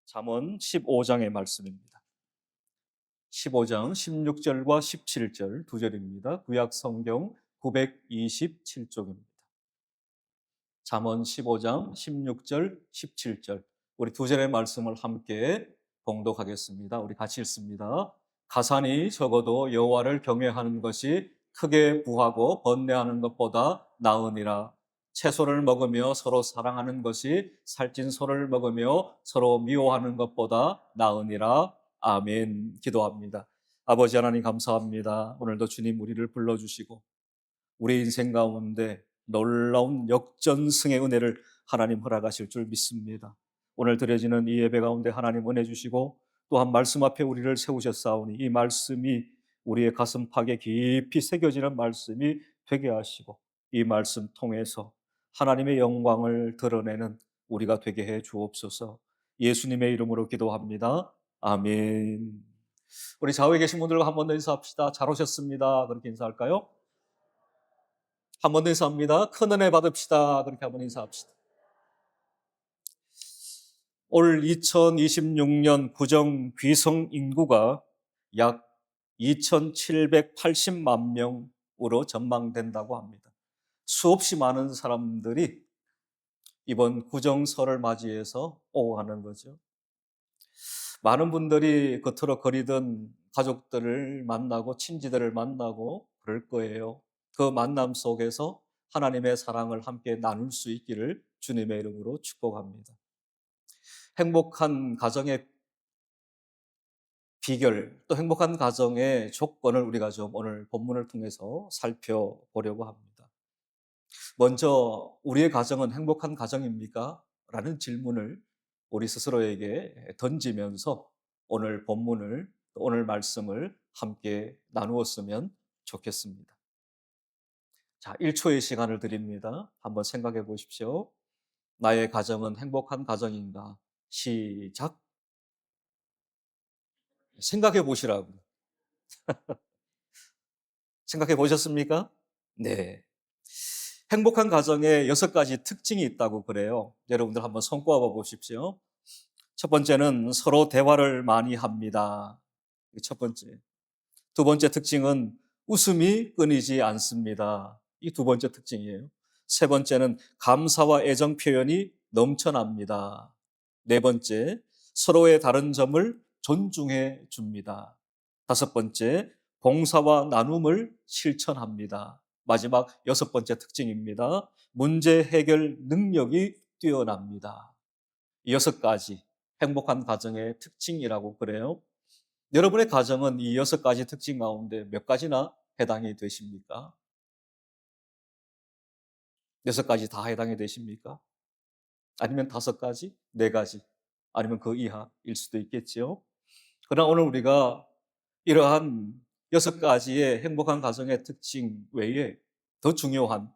잠언 15장의 말씀입니다. 15장 16절과 17절 두 절입니다. 구약 성경 927쪽입니다. 잠언 15장 16절, 17절 우리 두 절의 말씀을 함께 봉독하겠습니다. 우리 같이 읽습니다. 가산이 적어도 여호와를 경외하는 것이 크게 부하고 번뇌하는 것보다 나으니라. 채소를 먹으며 서로 사랑하는 것이 살찐 소를 먹으며 서로 미워하는 것보다 나으니라. 아멘. 기도합니다. 아버지 하나님 감사합니다. 오늘도 주님 우리를 불러주시고 우리 인생 가운데 놀라운 역전승의 은혜를 하나님 허락하실 줄 믿습니다. 오늘 드려지는 이 예배 가운데 하나님 은혜 주시고 또한 말씀 앞에 우리를 세우셨사오니 이 말씀이 우리의 가슴팍에 깊이 새겨지는 말씀이 되게 하시고 이 말씀 통해서 하나님의 영광을 드러내는 우리가 되게 해 주옵소서. 예수님의 이름으로 기도합니다. 아멘. 우리 좌우에 계신 분들과 한 번 더 인사합시다. 잘 오셨습니다. 그렇게 인사할까요? 한 번 더 인사합니다. 큰 은혜 받읍시다. 그렇게 한번 인사합시다. 올 2026년 구정 귀성 인구가 약 2,780만 명으로 전망된다고 합니다. 수없이 많은 사람들이 이번 구정설을 맞이해서 오가는 거죠. 많은 분들이 겉으로 거리던 가족들을 만나고 친지들을 만나고 그럴 거예요. 그 만남 속에서 하나님의 사랑을 함께 나눌 수 있기를 주님의 이름으로 축복합니다. 행복한 가정의 비결, 또 행복한 가정의 조건을 우리가 좀 오늘 본문을 통해서 살펴보려고 합니다. 먼저 우리의 가정은 행복한 가정입니까? 라는 질문을 우리 스스로에게 던지면서 오늘 본문을, 오늘 말씀을 함께 나누었으면 좋겠습니다. 자, 1초의 시간을 드립니다. 한번 생각해 보십시오. 나의 가정은 행복한 가정인가? 시작. 생각해 보시라고. 생각해 보셨습니까? 네. 행복한 가정에 6가지 특징이 있다고 그래요. 여러분들 한번 손꼽아 보십시오. 첫 번째는 서로 대화를 많이 합니다. 첫 번째. 두 번째 특징은 웃음이 끊이지 않습니다. 이 두 번째 특징이에요. 세 번째는 감사와 애정 표현이 넘쳐납니다. 네 번째, 서로의 다른 점을 존중해 줍니다. 다섯 번째, 봉사와 나눔을 실천합니다. 마지막 6번째 특징입니다. 문제 해결 능력이 뛰어납니다. 6가지 행복한 가정의 특징이라고 그래요. 여러분의 가정은 이 6가지 특징 가운데 몇 가지나 해당이 되십니까? 6가지 다 해당이 되십니까? 아니면 5가지? 4가지? 아니면 그 이하일 수도 있겠지요. 그러나 오늘 우리가 이러한 6가지의 행복한 가정의 특징 외에 더 중요한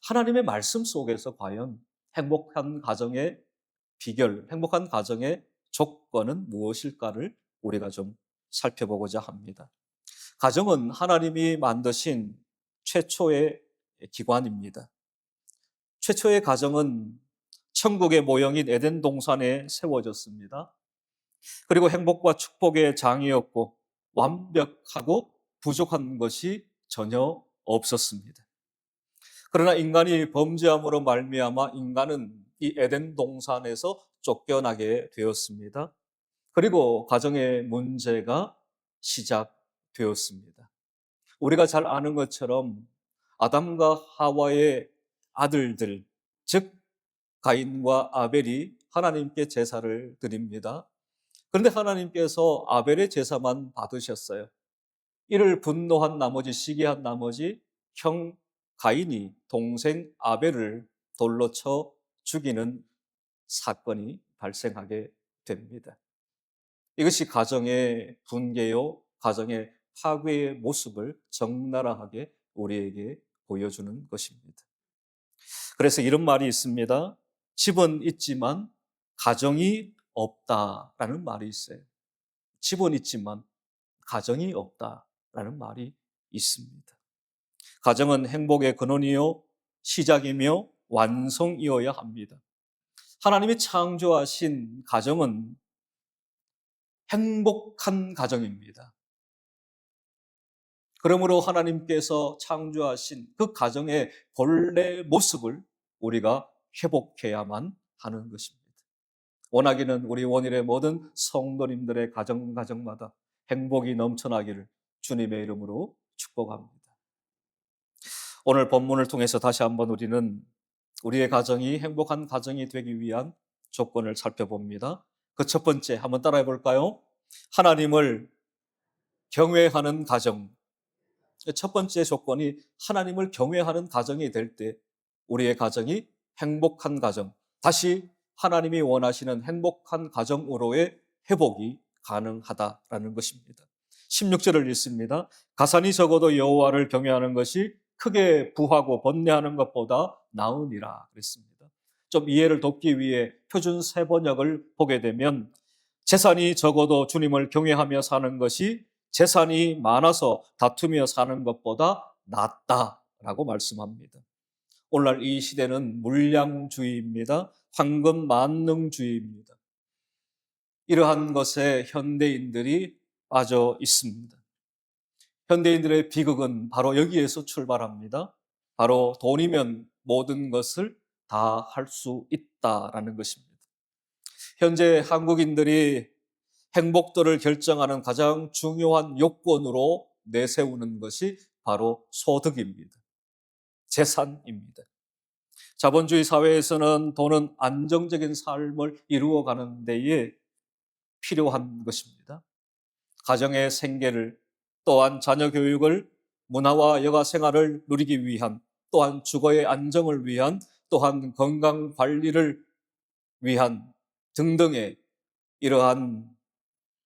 하나님의 말씀 속에서 과연 행복한 가정의 비결, 행복한 가정의 조건은 무엇일까를 우리가 좀 살펴보고자 합니다. 가정은 하나님이 만드신 최초의 기관입니다. 최초의 가정은 천국의 모형인 에덴 동산에 세워졌습니다. 그리고 행복과 축복의 장이었고 완벽하고 부족한 것이 전혀 없었습니다. 그러나 인간이 범죄함으로 말미암아 인간은 이 에덴 동산에서 쫓겨나게 되었습니다. 그리고 가정의 문제가 시작되었습니다. 우리가 잘 아는 것처럼 아담과 하와의 아들들, 즉 가인과 아벨이 하나님께 제사를 드립니다. 그런데 하나님께서 아벨의 제사만 받으셨어요. 이를 분노한 나머지, 시기한 나머지 형 가인이 동생 아벨을 돌로 쳐 죽이는 사건이 발생하게 됩니다. 이것이 가정의 붕괴요, 가정의 파괴의 모습을 적나라하게 우리에게 보여주는 것입니다. 그래서 이런 말이 있습니다. 집은 있지만 가정이 없다라는 말이 있어요. 집은 있지만 가정이 없다라는 말이 있습니다. 가정은 행복의 근원이요, 시작이며 완성이어야 합니다. 하나님이 창조하신 가정은 행복한 가정입니다. 그러므로 하나님께서 창조하신 그 가정의 본래 모습을 우리가 회복해야만 하는 것입니다. 원하기는 우리 원일의 모든 성도님들의 가정마다 행복이 넘쳐나기를 주님의 이름으로 축복합니다. 오늘 본문을 통해서 다시 한번 우리는 우리의 가정이 행복한 가정이 되기 위한 조건을 살펴봅니다. 그 첫 번째 한번 따라해 볼까요? 하나님을 경외하는 가정. 첫 번째 조건이 하나님을 경외하는 가정이 될 때 우리의 가정이 행복한 가정, 다시 하나님이 원하시는 행복한 가정으로의 회복이 가능하다라는 것입니다. 16절을 읽습니다. 가산이 적어도 여호와를 경외하는 것이 크게 부하고 번뇌하는 것보다 나으니라 그랬습니다. 좀 이해를 돕기 위해 표준 세번역을 보게 되면 재산이 적어도 주님을 경외하며 사는 것이 재산이 많아서 다투며 사는 것보다 낫다라고 말씀합니다. 오늘날 이 시대는 물량주의입니다. 황금 만능주의입니다. 이러한 것에 현대인들이 빠져 있습니다. 현대인들의 비극은 바로 여기에서 출발합니다. 바로 돈이면 모든 것을 다 할 수 있다라는 것입니다. 현재 한국인들이 행복도를 결정하는 가장 중요한 요건으로 내세우는 것이 바로 소득입니다. 재산입니다. 자본주의 사회에서는 돈은 안정적인 삶을 이루어가는 데에 필요한 것입니다. 가정의 생계를, 또한 자녀 교육을, 문화와 여가 생활을 누리기 위한, 또한 주거의 안정을 위한, 또한 건강 관리를 위한 등등의 이러한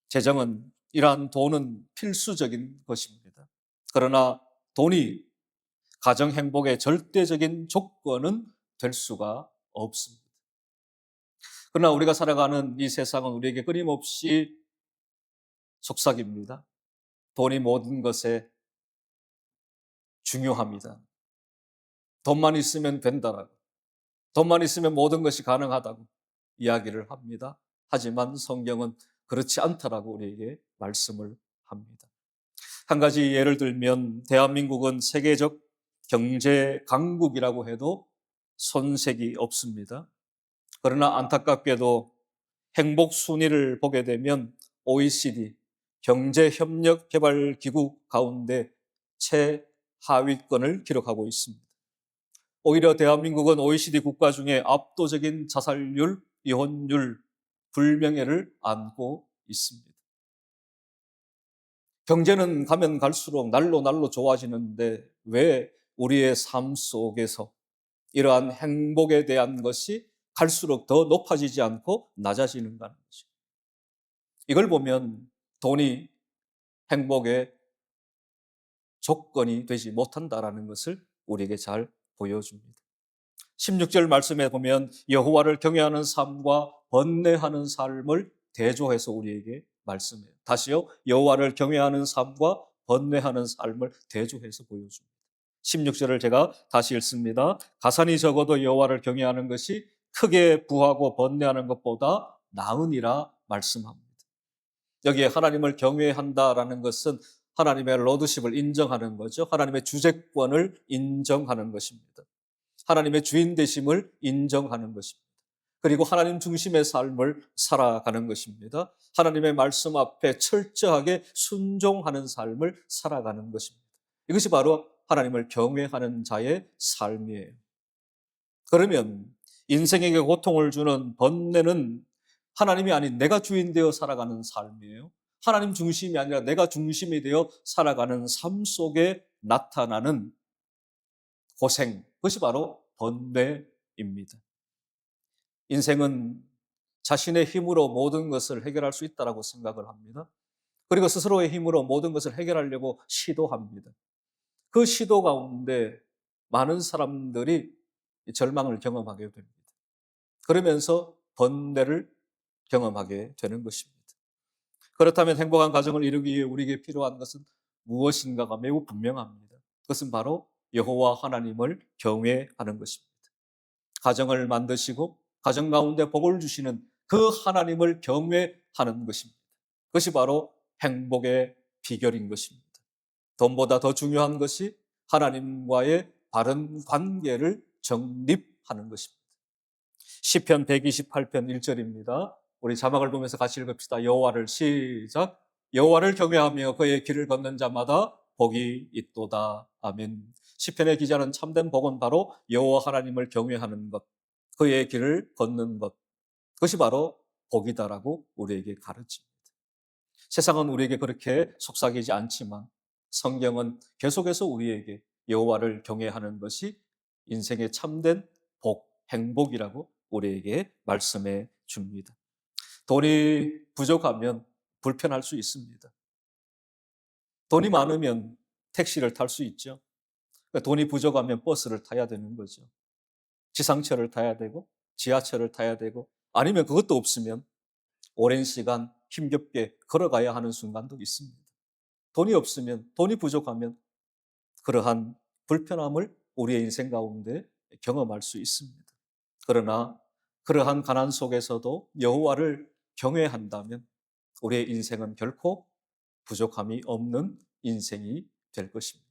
재정은, 이러한 돈은 필수적인 것입니다. 그러나 돈이 가정 행복의 절대적인 조건은 될 수가 없습니다. 그러나 우리가 살아가는 이 세상은 우리에게 끊임없이 속삭입니다. 돈이 모든 것에 중요합니다. 돈만 있으면 된다라고, 돈만 있으면 모든 것이 가능하다고 이야기를 합니다. 하지만 성경은 그렇지 않다라고 우리에게 말씀을 합니다. 한 가지 예를 들면 대한민국은 세계적 경제 강국이라고 해도 손색이 없습니다. 그러나 안타깝게도 행복 순위를 보게 되면 OECD 경제협력개발기구 가운데 최하위권을 기록하고 있습니다. 오히려 대한민국은 OECD 국가 중에 압도적인 자살률, 이혼율, 불명예를 안고 있습니다. 경제는 가면 갈수록 날로 좋아지는데 왜 우리의 삶 속에서 이러한 행복에 대한 것이 갈수록 더 높아지지 않고 낮아지는가 하는 것이죠. 이걸 보면 돈이 행복의 조건이 되지 못한다라는 것을 우리에게 잘 보여줍니다. 16절 말씀에 보면 여호와를 경외하는 삶과 번뇌하는 삶을 대조해서 우리에게 말씀해요. 다시요, 여호와를 경외하는 삶과 번뇌하는 삶을 대조해서 보여줍니다. 16절을 제가 다시 읽습니다. 가산이 적어도 여호와를 경외하는 것이 크게 부하고 번뇌하는 것보다 나으니라 말씀합니다. 여기에 하나님을 경외한다라는 것은 하나님의 로드십을 인정하는 거죠. 하나님의 주재권을 인정하는 것입니다. 하나님의 주인 되심을 인정하는 것입니다. 그리고 하나님 중심의 삶을 살아가는 것입니다. 하나님의 말씀 앞에 철저하게 순종하는 삶을 살아가는 것입니다. 이것이 바로 하나님을 경외하는 자의 삶이에요. 그러면 인생에게 고통을 주는 번뇌는 하나님이 아닌 내가 주인 되어 살아가는 삶이에요. 하나님 중심이 아니라 내가 중심이 되어 살아가는 삶 속에 나타나는 고생, 그것이 바로 번뇌입니다. 인생은 자신의 힘으로 모든 것을 해결할 수 있다고 생각을 합니다. 그리고 스스로의 힘으로 모든 것을 해결하려고 시도합니다. 그 시도 가운데 많은 사람들이 절망을 경험하게 됩니다. 그러면서 번뇌를 경험하게 되는 것입니다. 그렇다면 행복한 가정을 이루기 위해 우리에게 필요한 것은 무엇인가가 매우 분명합니다. 그것은 바로 여호와 하나님을 경외하는 것입니다. 가정을 만드시고 가정 가운데 복을 주시는 그 하나님을 경외하는 것입니다. 그것이 바로 행복의 비결인 것입니다. 돈보다 더 중요한 것이 하나님과의 바른 관계를 정립하는 것입니다. 시편 128편 1절입니다. 우리 자막을 보면서 같이 읽읍시다. 여호와를 시작. 여호와를 경외하며 그의 길을 걷는 자마다 복이 있도다. 아멘. 시편의 기자는 참된 복은 바로 여호와 하나님을 경외하는 것, 그의 길을 걷는 것, 그것이 바로 복이다라고 우리에게 가르칩니다. 세상은 우리에게 그렇게 속삭이지 않지만 성경은 계속해서 우리에게 여호와를 경외하는 것이 인생의 참된 복, 행복이라고 우리에게 말씀해 줍니다. 돈이 부족하면 불편할 수 있습니다. 돈이 많으면 택시를 탈 수 있죠. 돈이 부족하면 버스를 타야 되는 거죠. 지상철을 타야 되고 지하철을 타야 되고 아니면 그것도 없으면 오랜 시간 힘겹게 걸어가야 하는 순간도 있습니다. 돈이 없으면, 돈이 부족하면 그러한 불편함을 우리의 인생 가운데 경험할 수 있습니다. 그러나 그러한 가난 속에서도 여호와를 경외한다면 우리의 인생은 결코 부족함이 없는 인생이 될 것입니다.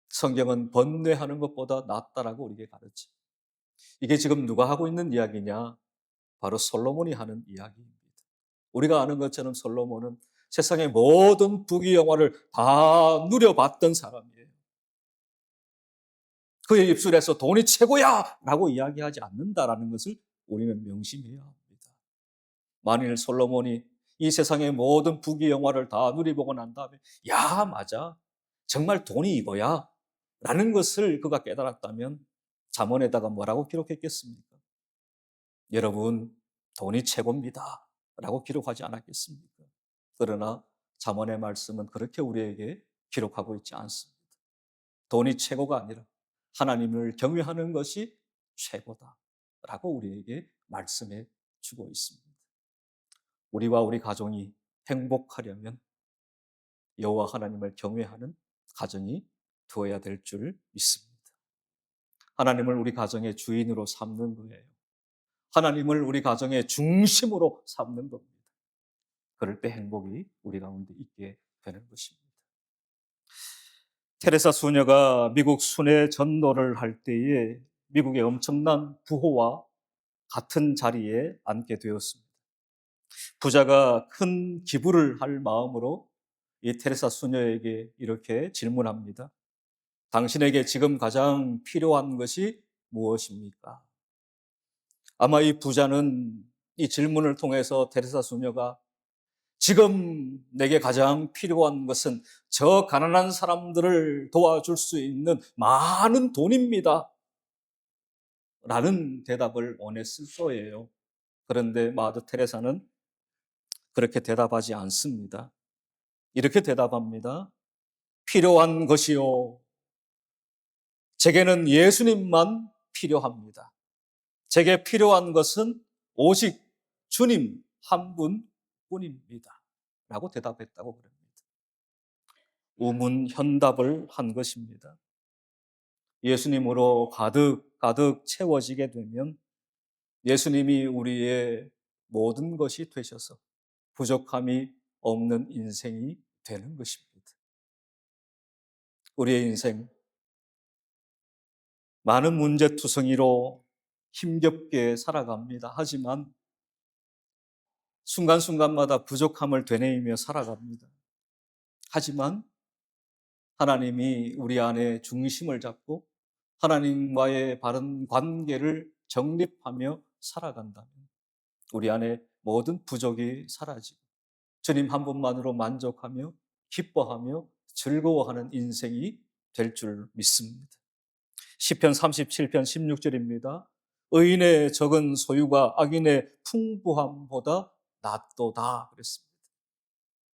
성경은 번뇌하는 것보다 낫다라고 우리에게 가르쳐. 이게 지금 누가 하고 있는 이야기냐? 바로 솔로몬이 하는 이야기입니다. 우리가 아는 것처럼 솔로몬은 세상의 모든 부귀영화를 다 누려봤던 사람이에요. 그의 입술에서 돈이 최고야! 라고 이야기하지 않는다라는 것을 우리는 명심해야 합니다. 만일 솔로몬이 이 세상의 모든 부귀영화를 다 누리보고 난 다음에 야, 맞아. 정말 돈이 이거야. 라는 것을 그가 깨달았다면 잠언에다가 뭐라고 기록했겠습니까? 여러분, 돈이 최고입니다. 라고 기록하지 않았겠습니까? 그러나 잠언의 말씀은 그렇게 우리에게 기록하고 있지 않습니다. 돈이 최고가 아니라 하나님을 경외하는 것이 최고다. 라고 우리에게 말씀해 주고 있습니다. 우리와 우리 가정이 행복하려면 여호와 하나님을 경외하는 가정이 되어야 될 줄 믿습니다. 하나님을 우리 가정의 주인으로 삼는 거예요. 하나님을 우리 가정의 중심으로 삼는 겁니다. 그럴 때 행복이 우리 가운데 있게 되는 것입니다. 테레사 수녀가 미국 순회 전도를 할 때에 미국의 엄청난 부호와 같은 자리에 앉게 되었습니다. 부자가 큰 기부를 할 마음으로 이 테레사 수녀에게 이렇게 질문합니다. 당신에게 지금 가장 필요한 것이 무엇입니까? 아마 이 부자는 이 질문을 통해서 테레사 수녀가 지금 내게 가장 필요한 것은 저 가난한 사람들을 도와줄 수 있는 많은 돈입니다. 라는 대답을 원했을 거예요. 그런데 마더 테레사는 그렇게 대답하지 않습니다. 이렇게 대답합니다. 필요한 것이요. 제게는 예수님만 필요합니다. 제게 필요한 것은 오직 주님 한 분뿐입니다. 라고 대답했다고 그럽니다. 우문현답을 한 것입니다. 예수님으로 가득 채워지게 되면 예수님이 우리의 모든 것이 되셔서 부족함이 없는 인생이 되는 것입니다. 우리의 인생 많은 문제투성이로 힘겹게 살아갑니다. 하지만 순간순간마다 부족함을 되뇌이며 살아갑니다. 하지만 하나님이 우리 안에 중심을 잡고 하나님과의 바른 관계를 정립하며 살아간다면 우리 안에 모든 부족이 사라지고 주님 한 분만으로 만족하며 기뻐하며 즐거워하는 인생이 될 줄 믿습니다. 시편 37편 16절입니다. 의인의 적은 소유가 악인의 풍부함보다 낫도다 그랬습니다.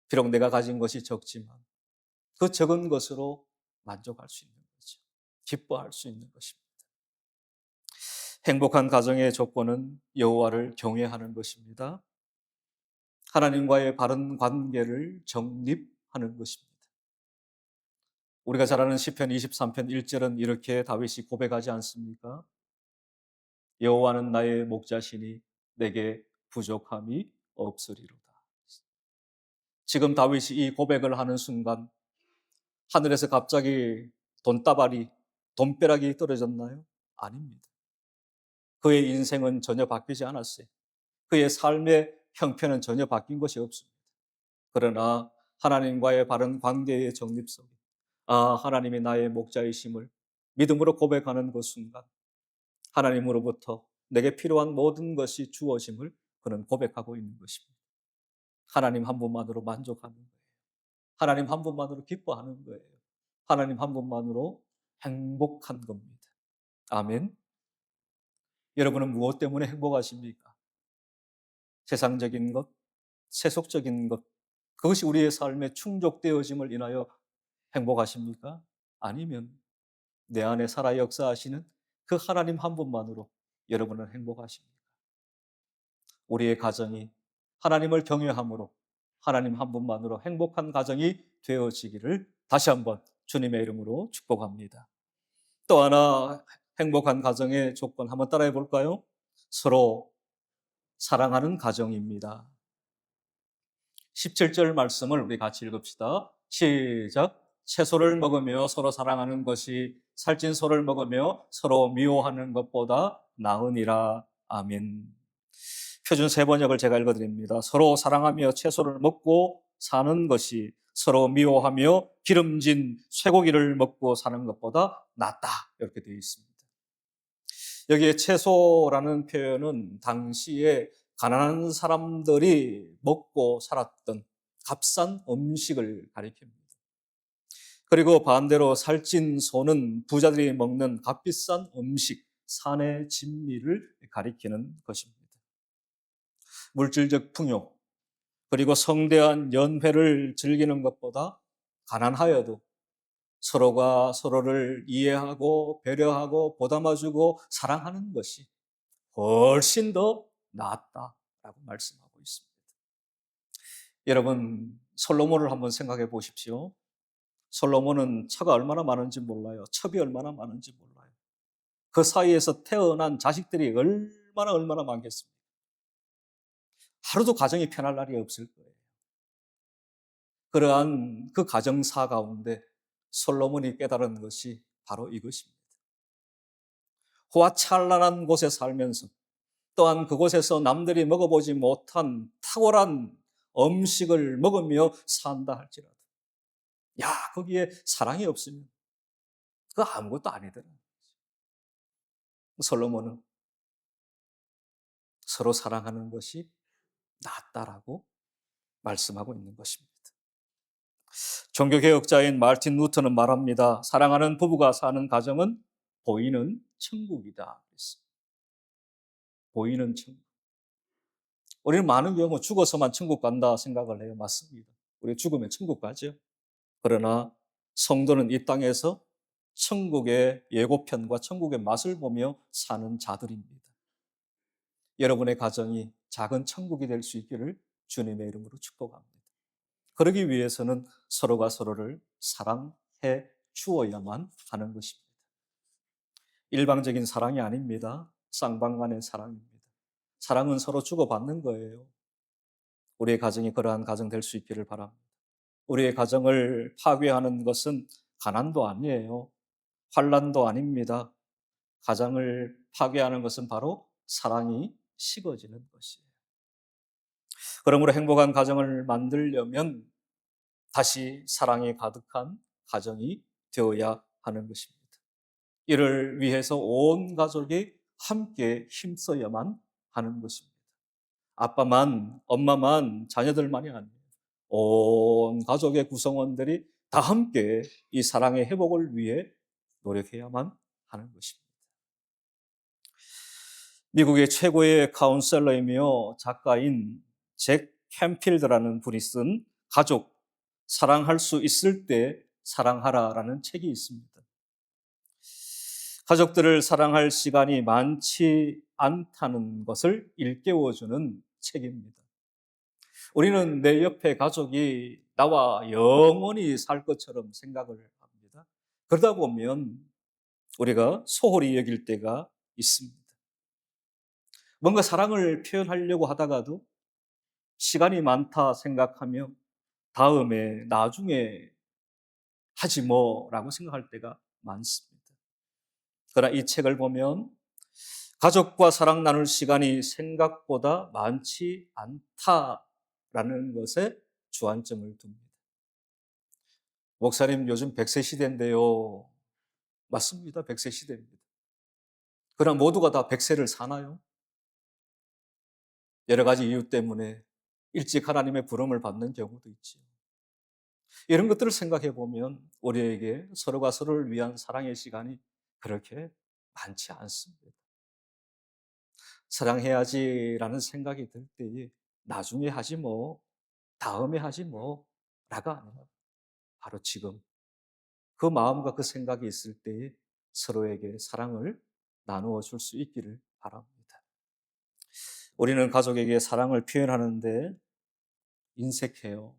비록 내가 가진 것이 적지만 그 적은 것으로 만족할 수 있는 거죠. 기뻐할 수 있는 것입니다. 행복한 가정의 조건은 여호와를 경외하는 것입니다. 하나님과의 바른 관계를 정립하는 것입니다. 우리가 잘 아는 시편 23편 1절은 이렇게 다윗이 고백하지 않습니까? 여호와는 나의 목자시니 내게 부족함이 없으리로다. 지금 다윗이 이 고백을 하는 순간 하늘에서 갑자기 돈다발이, 돈벼락이 떨어졌나요? 아닙니다. 그의 인생은 전혀 바뀌지 않았어요. 그의 삶의 형편은 전혀 바뀐 것이 없습니다. 그러나 하나님과의 바른 관계의 정립 속에 하나님이 나의 목자이심을 믿음으로 고백하는 그 순간 하나님으로부터 내게 필요한 모든 것이 주어짐을 그는 고백하고 있는 것입니다. 하나님 한 분만으로 만족하는 거예요. 하나님 한 분만으로 기뻐하는 거예요. 하나님 한 분만으로 행복한 겁니다. 아멘. 여러분은 무엇 때문에 행복하십니까? 세상적인 것, 세속적인 것, 그것이 우리의 삶에 충족되어짐을 인하여 행복하십니까? 아니면 내 안에 살아 역사하시는 그 하나님 한 분만으로 여러분은 행복하십니까? 우리의 가정이 하나님을 경외함으로 하나님 한 분만으로 행복한 가정이 되어지기를 다시 한번 주님의 이름으로 축복합니다. 또 하나 행복한 가정의 조건 한번 따라해 볼까요? 서로 사랑하는 가정입니다. 17절 말씀을 우리 같이 읽읍시다. 시작. 채소를 먹으며 서로 사랑하는 것이 살찐 소를 먹으며 서로 미워하는 것보다 나으니라. 아멘. 표준 세번역을 제가 읽어드립니다. 서로 사랑하며 채소를 먹고 사는 것이 서로 미워하며 기름진 쇠고기를 먹고 사는 것보다 낫다. 이렇게 되어 있습니다. 여기에 채소라는 표현은 당시에 가난한 사람들이 먹고 살았던 값싼 음식을 가리킵니다. 그리고 반대로 살찐 소는 부자들이 먹는 값비싼 음식, 산의 진미를 가리키는 것입니다. 물질적 풍요, 그리고 성대한 연회를 즐기는 것보다 가난하여도 서로가 서로를 이해하고 배려하고 보담아주고 사랑하는 것이 훨씬 더 낫다라고 말씀하고 있습니다. 여러분, 솔로몬을 한번 생각해 보십시오. 솔로몬은 처가 얼마나 많은지 몰라요. 첩이 얼마나 많은지 몰라요. 그 사이에서 태어난 자식들이 얼마나 많겠습니까? 하루도 가정이 편할 날이 없을 거예요. 그러한 그 가정사 가운데 솔로몬이 깨달은 것이 바로 이것입니다. 호화찬란한 곳에 살면서 또한 그곳에서 남들이 먹어보지 못한 탁월한 음식을 먹으며 산다 할지라도 거기에 사랑이 없으면 그거 아무것도 아니더라. 솔로몬은 서로 사랑하는 것이 낫다라고 말씀하고 있는 것입니다. 종교개혁자인 마르틴 루터는 말합니다. 사랑하는 부부가 사는 가정은 보이는 천국이다. 보이는 천국. 우리는 많은 경우 죽어서만 천국 간다 생각을 해요. 맞습니다. 우리 죽으면 천국 가죠. 그러나 성도는 이 땅에서 천국의 예고편과 천국의 맛을 보며 사는 자들입니다. 여러분의 가정이 작은 천국이 될 수 있기를 주님의 이름으로 축복합니다. 그러기 위해서는 서로가 서로를 사랑해 주어야만 하는 것입니다. 일방적인 사랑이 아닙니다. 쌍방간의 사랑입니다. 사랑은 서로 주고받는 거예요. 우리의 가정이 그러한 가정 될 수 있기를 바랍니다. 우리의 가정을 파괴하는 것은 가난도 아니에요. 환난도 아닙니다. 가정을 파괴하는 것은 바로 사랑이 식어지는 것이에요. 그러므로 행복한 가정을 만들려면 다시 사랑이 가득한 가정이 되어야 하는 것입니다. 이를 위해서 온 가족이 함께 힘써야만 하는 것입니다. 아빠만, 엄마만, 자녀들만이 아니에요. 온 가족의 구성원들이 다 함께 이 사랑의 회복을 위해 노력해야만 하는 것입니다. 미국의 최고의 카운셀러이며 작가인 잭 캠필드라는 분이 쓴 가족, 사랑할 수 있을 때 사랑하라라는 책이 있습니다. 가족들을 사랑할 시간이 많지 않다는 것을 일깨워주는 책입니다. 우리는 내 옆에 가족이 나와 영원히 살 것처럼 생각을 합니다. 그러다 보면 우리가 소홀히 여길 때가 있습니다. 뭔가 사랑을 표현하려고 하다가도 시간이 많다 생각하며 다음에, 나중에 하지 뭐라고 생각할 때가 많습니다. 그러나 이 책을 보면 가족과 사랑 나눌 시간이 생각보다 많지 않다라는 것에 주안점을 둡니다. 목사님, 요즘 100세 시대인데요. 맞습니다. 100세 시대입니다. 그러나 모두가 다 100세를 사나요? 여러 가지 이유 때문에 일찍 하나님의 부름을 받는 경우도 있지요. 이런 것들을 생각해 보면 우리에게 서로가 서로를 위한 사랑의 시간이 그렇게 많지 않습니다. 사랑해야지라는 생각이 들 때에 나중에 하지 뭐, 다음에 하지 뭐, 라가 아니라 바로 지금 그 마음과 그 생각이 있을 때에 서로에게 사랑을 나누어 줄 수 있기를 바랍니다. 우리는 가족에게 사랑을 표현하는데 인색해요.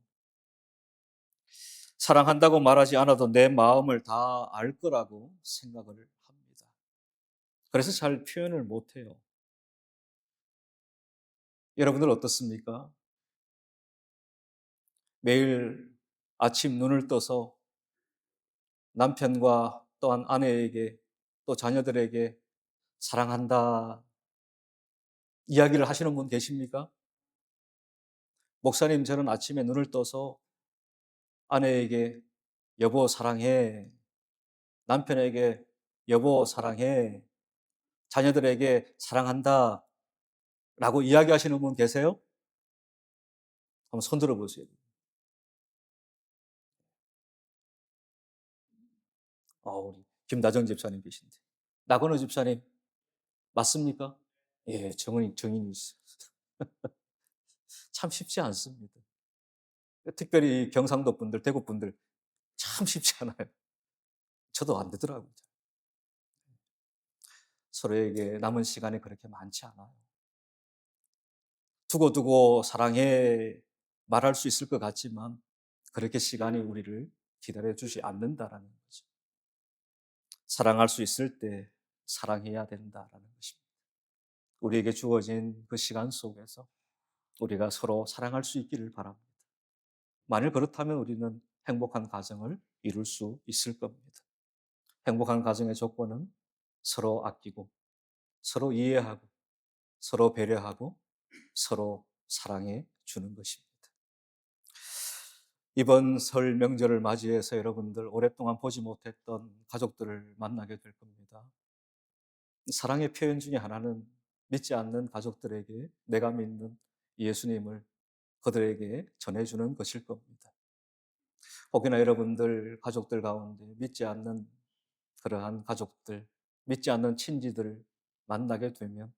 사랑한다고 말하지 않아도 내 마음을 다 알 거라고 생각을 합니다. 그래서 잘 표현을 못해요. 여러분들 어떻습니까? 매일 아침 눈을 떠서 남편과 또한 아내에게 또 자녀들에게 사랑한다 이야기를 하시는 분 계십니까? 목사님, 저는 아침에 눈을 떠서 아내에게 여보 사랑해, 남편에게 여보 사랑해, 자녀들에게 사랑한다 라고 이야기하시는 분 계세요? 한번 손 들어보세요. 우리 김다정 집사님 계신데. 나건우 집사님, 맞습니까? 예, 정인이 있어요. 참 쉽지 않습니다. 특별히 경상도 분들, 대구 분들 참 쉽지 않아요. 저도 안 되더라고요. 서로에게 남은 시간이 그렇게 많지 않아요. 두고두고 사랑해 말할 수 있을 것 같지만 그렇게 시간이 우리를 기다려주지 않는다라는 거죠. 사랑할 수 있을 때 사랑해야 된다라는 것입니다. 우리에게 주어진 그 시간 속에서 우리가 서로 사랑할 수 있기를 바랍니다. 만일 그렇다면 우리는 행복한 가정을 이룰 수 있을 겁니다. 행복한 가정의 조건은 서로 아끼고, 서로 이해하고, 서로 배려하고, 서로 사랑해 주는 것입니다. 이번 설 명절을 맞이해서 여러분들 오랫동안 보지 못했던 가족들을 만나게 될 겁니다. 사랑의 표현 중에 하나는 믿지 않는 가족들에게 내가 믿는 예수님을 그들에게 전해주는 것일 겁니다. 혹여나 여러분들 가족들 가운데 믿지 않는 그러한 가족들, 믿지 않는 친지들을 만나게 되면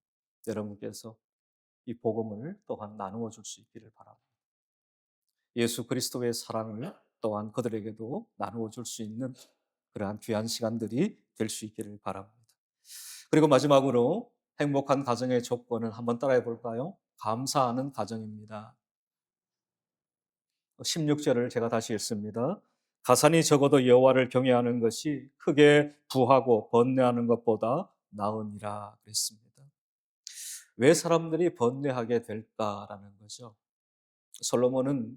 여러분께서 이 복음을 또한 나누어 줄 수 있기를 바랍니다. 예수 그리스도의 사랑을 또한 그들에게도 나누어 줄 수 있는 그러한 귀한 시간들이 될 수 있기를 바랍니다. 그리고 마지막으로 행복한 가정의 조건을 한번 따라해 볼까요? 감사하는 가정입니다. 16절을 제가 다시 읽습니다. 가산이 적어도 여호와를 경외하는 것이 크게 부하고 번뇌하는 것보다 나으니라 그랬습니다. 왜 사람들이 번뇌하게 될까라는 거죠. 솔로몬은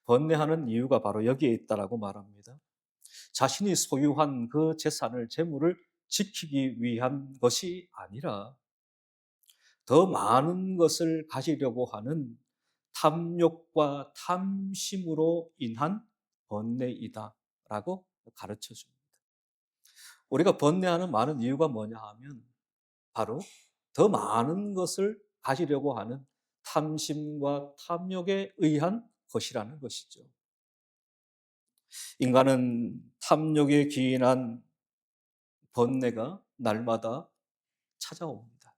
번뇌하는 이유가 바로 여기에 있다라고 말합니다. 자신이 소유한 그 재산을, 재물을 지키기 위한 것이 아니라 더 많은 것을 가지려고 하는 탐욕과 탐심으로 인한 번뇌이다라고 가르쳐 줍니다. 우리가 번뇌하는 많은 이유가 뭐냐 하면 바로 더 많은 것을 가지려고 하는 탐심과 탐욕에 의한 것이라는 것이죠. 인간은 탐욕에 기인한 번뇌가 날마다 찾아옵니다.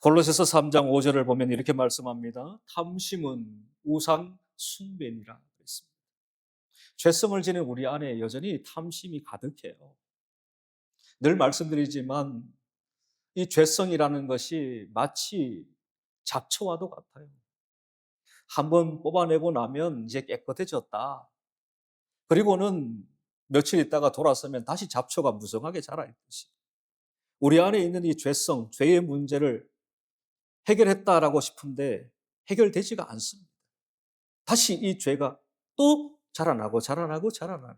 골로새서 3장 5절을 보면 이렇게 말씀합니다. 탐심은 우상 숭배니라 그랬습니다. 죄성을 지닌 우리 안에 여전히 탐심이 가득해요. 늘 말씀드리지만 이 죄성이라는 것이 마치 잡초와도 같아요. 한번 뽑아내고 나면 이제 깨끗해졌다. 그리고는 며칠 있다가 돌아서면 다시 잡초가 무성하게 자라있듯이 우리 안에 있는 이 죄성, 죄의 문제를 해결했다라고 싶은데 해결되지가 않습니다. 다시 이 죄가 또 자라나고 자라나고 자라나는,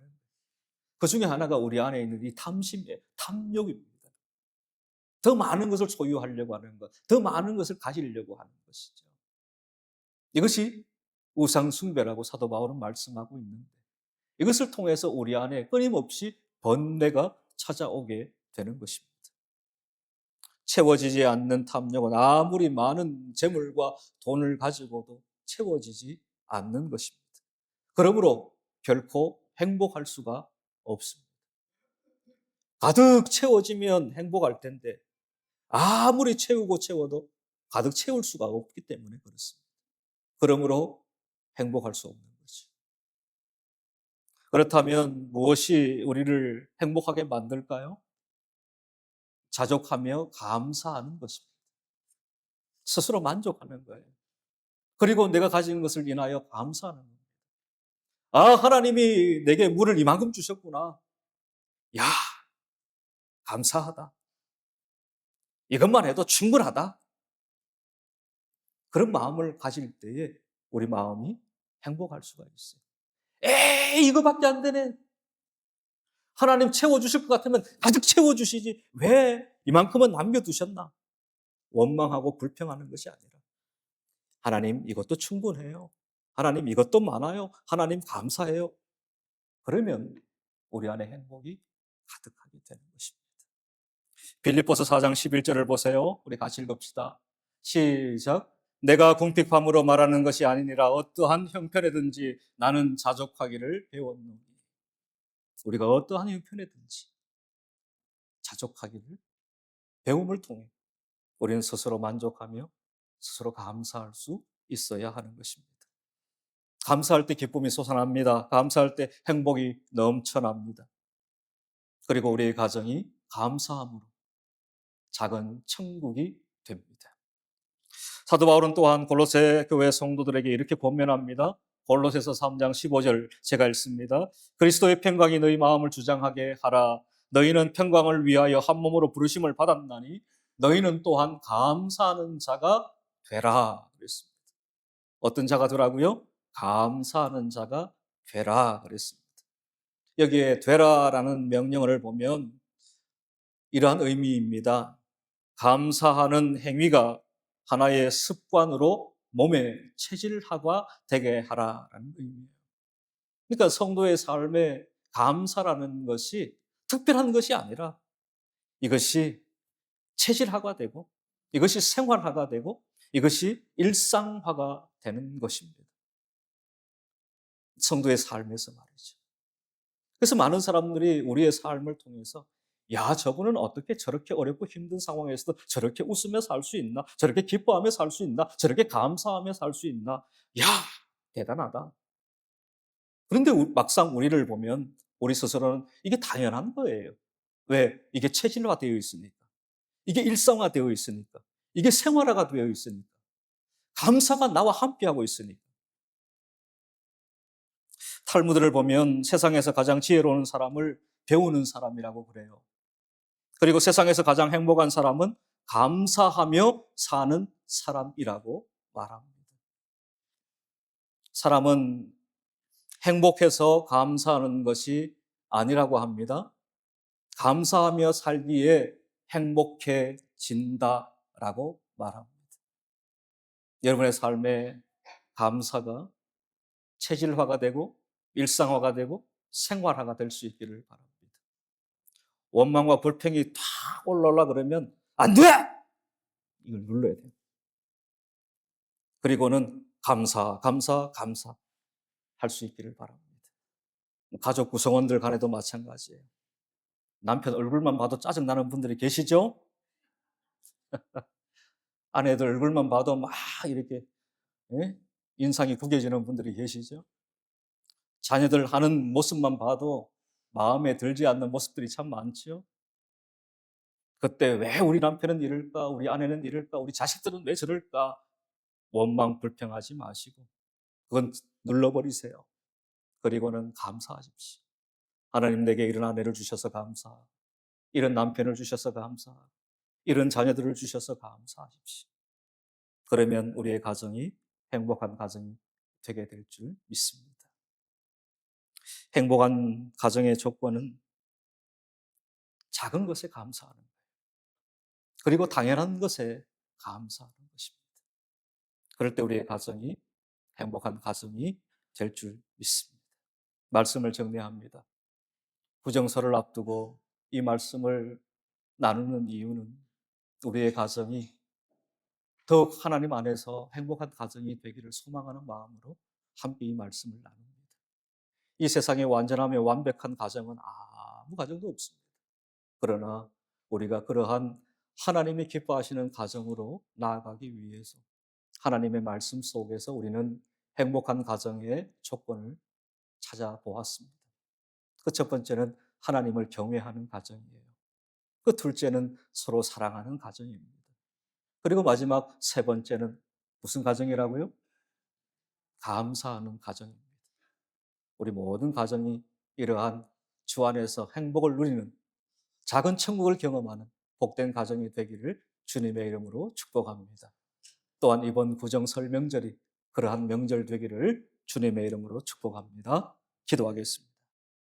그 중에 하나가 우리 안에 있는 이 탐심이에요. 탐욕입니다. 더 많은 것을 소유하려고 하는 것, 더 많은 것을 가지려고 하는 것이죠. 이것이 우상 숭배라고 사도 바울은 말씀하고 있는데, 이것을 통해서 우리 안에 끊임없이 번뇌가 찾아오게 되는 것입니다. 채워지지 않는 탐욕은 아무리 많은 재물과 돈을 가지고도 채워지지 않는 것입니다. 그러므로 결코 행복할 수가 없습니다. 가득 채워지면 행복할 텐데 아무리 채우고 채워도 가득 채울 수가 없기 때문에 그렇습니다. 그러므로 행복할 수 없는 거죠. 그렇다면 무엇이 우리를 행복하게 만들까요? 자족하며 감사하는 것입니다. 스스로 만족하는 거예요. 그리고 내가 가진 것을 인하여 감사하는 겁니다. 아, 하나님이 내게 물을 이만큼 주셨구나. 야, 감사하다. 이것만 해도 충분하다. 그런 마음을 가질 때에 우리 마음이 행복할 수가 있어요. 에이, 이거밖에 안 되네. 하나님 채워주실 것 같으면 가득 채워주시지. 왜 이만큼은 남겨두셨나? 원망하고 불평하는 것이 아니라, 하나님 이것도 충분해요. 하나님 이것도 많아요. 하나님 감사해요. 그러면 우리 안에 행복이 가득하게 되는 것입니다. 빌립보서 4장 11절을 보세요. 우리 같이 읽읍시다. 시작. 내가 궁핍함으로 말하는 것이 아니니라 어떠한 형편에든지 나는 자족하기를 배웠노니. 우리가 어떠한 형편에든지 자족하기를 배움을 통해 우리는 스스로 만족하며 스스로 감사할 수 있어야 하는 것입니다. 감사할 때 기쁨이 솟아납니다. 감사할 때 행복이 넘쳐납니다. 그리고 우리의 가정이 감사함으로 작은 천국이 됩니다. 사도 바울은 또한 골로새 교회 성도들에게 이렇게 권면합니다. 골로새서 3장 15절 제가 읽습니다. 그리스도의 평강이 너희 마음을 주장하게 하라. 너희는 평강을 위하여 한 몸으로 부르심을 받았나니 너희는 또한 감사하는 자가 되라 그랬습니다. 어떤 자가 되라고요? 감사하는 자가 되라 그랬습니다. 여기에 되라라는 명령어를 보면 이러한 의미입니다. 감사하는 행위가 하나의 습관으로 몸에 체질화가 되게 하라라는 의미예요. 그러니까 성도의 삶에 감사라는 것이 특별한 것이 아니라 이것이 체질화가 되고 이것이 생활화가 되고 이것이 일상화가 되는 것입니다. 성도의 삶에서 말이죠. 그래서 많은 사람들이 우리의 삶을 통해서 야, 저분은 어떻게 저렇게 어렵고 힘든 상황에서도 저렇게 웃으며 살 수 있나? 저렇게 기뻐하며 살 수 있나? 저렇게 감사하며 살 수 있나? 야, 대단하다. 그런데 막상 우리를 보면 우리 스스로는 이게 당연한 거예요. 왜? 이게 체질화되어 있으니까. 이게 일상화되어 있으니까. 이게 생활화가 되어 있으니까. 감사가 나와 함께하고 있으니까. 탈무드를 보면 세상에서 가장 지혜로운 사람을 배우는 사람이라고 그래요. 그리고 세상에서 가장 행복한 사람은 감사하며 사는 사람이라고 말합니다. 사람은 행복해서 감사하는 것이 아니라고 합니다. 감사하며 살기에 행복해진다라고 말합니다. 여러분의 삶에 감사가 체질화가 되고 일상화가 되고 생활화가 될 수 있기를 바랍니다. 원망과 불평이 탁 올라오려 그러면 안 돼! 이걸 눌러야 돼요. 그리고는 감사 할 수 있기를 바랍니다. 가족 구성원들 간에도 마찬가지예요. 남편 얼굴만 봐도 짜증나는 분들이 계시죠? 아내들 얼굴만 봐도 막 이렇게 인상이 구겨지는 분들이 계시죠? 자녀들 하는 모습만 봐도 마음에 들지 않는 모습들이 참 많죠? 그때 왜 우리 남편은 이럴까? 우리 아내는 이럴까? 우리 자식들은 왜 저럴까? 원망, 불평하지 마시고 그건 눌러버리세요. 그리고는 감사하십시오. 하나님 내게 이런 아내를 주셔서 감사하고 이런 남편을 주셔서 감사하고 이런 자녀들을 주셔서 감사하십시오. 그러면 우리의 가정이 행복한 가정이 되게 될 줄 믿습니다. 행복한 가정의 조건은 작은 것에 감사하는 거예요. 그리고 당연한 것에 감사하는 것입니다. 그럴 때 우리의 가정이 행복한 가정이 될 줄 믿습니다. 말씀을 정리합니다. 부정서를 앞두고 이 말씀을 나누는 이유는 우리의 가정이 더욱 하나님 안에서 행복한 가정이 되기를 소망하는 마음으로 함께 이 말씀을 나눕니다. 이 세상에 완전하며 완벽한 가정은 아무 가정도 없습니다. 그러나 우리가 그러한 하나님이 기뻐하시는 가정으로 나아가기 위해서 하나님의 말씀 속에서 우리는 행복한 가정의 조건을 찾아보았습니다. 그 첫 번째는 하나님을 경외하는 가정이에요. 그 둘째는 서로 사랑하는 가정입니다. 그리고 마지막 세 번째는 무슨 가정이라고요? 감사하는 가정입니다. 우리 모든 가정이 이러한 주 안에서 행복을 누리는 작은 천국을 경험하는 복된 가정이 되기를 주님의 이름으로 축복합니다. 또한 이번 구정설 명절이 그러한 명절 되기를 주님의 이름으로 축복합니다. 기도하겠습니다.